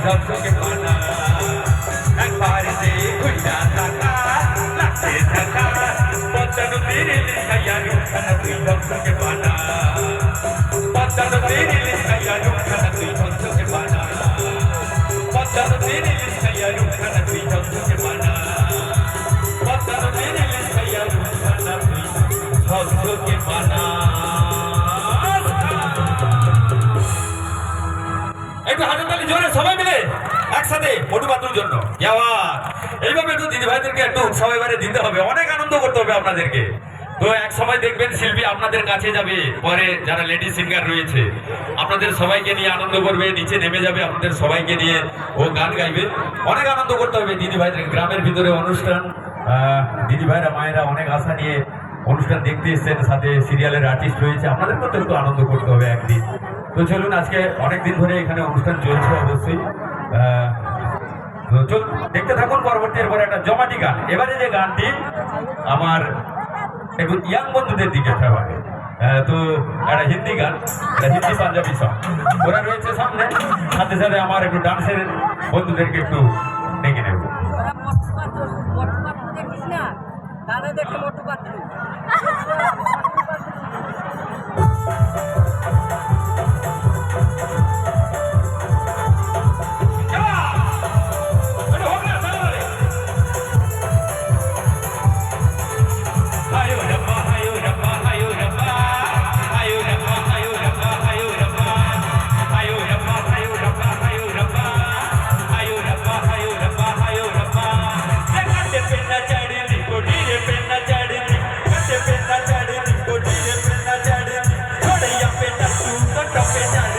ঝকঝকে পানা একবার যে ঘুইয়া থাকা লাগছে থাকা পদ্মা নদীর লিখাইয়া রুখানা তুই ঝকঝকে পানা পদ্মা নদীর লিখাইয়া রুখানা তুই ঝকঝকে পানা পদ্মা নদীর লিখাইয়া রুখানা তুই ঝকঝকে পানা পদ্মা নদীর লিখাইয়া রুখানা তুই ঝকঝকে পানা। একটু হাজারতালি জোরে সবাই মিলে একসাথে ফটো বাতুর জন্য এইভাবে একটু দিদি ভাইদেরকে একটু উৎসাহ এবারে দিতে হবে, অনেক আনন্দ করতে হবে আপনাদেরকে। তো এক সময় দেখবেন শিল্পী আপনাদের কাছে যাবে, পরে যারা লেডি সিঙ্গার রয়েছে আপনাদের সবাইকে নিয়ে আনন্দ করবে, নিচে নেমে যাবে আপনাদের সবাইকে নিয়ে ও গান গাইবে, অনেক আনন্দ করতে হবে দিদি ভাইদের। গ্রামের ভিতরে অনুষ্ঠান, দিদি ভাইরা মায়েরা অনেক আশা নিয়ে অনুষ্ঠান দেখতে এসছেন, সাথে সিরিয়ালের আর্টিস্ট রয়েছে, আপনাদেরকেও তো একটু আনন্দ করতে হবে একদিন। তো চলুন, আজকে অনেকদিন ধরে এখানে অনুষ্ঠান চলছে অবশ্যই, চল দেখতে থাকুন। পরবর্তী এরপরে একটা জমাটি গান, এবারে যে গানটি আমার একটু ইয়াং বন্ধুদের দিকে ফেভারে, তো একটা হিন্দি গান, একটা হিন্দি পাঞ্জাবি সং, ওরা রয়েছে সামনে, সাথে সাথে আমার একটু ডান্সের বন্ধুদেরকে একটু ডেকে নেব। Stop it,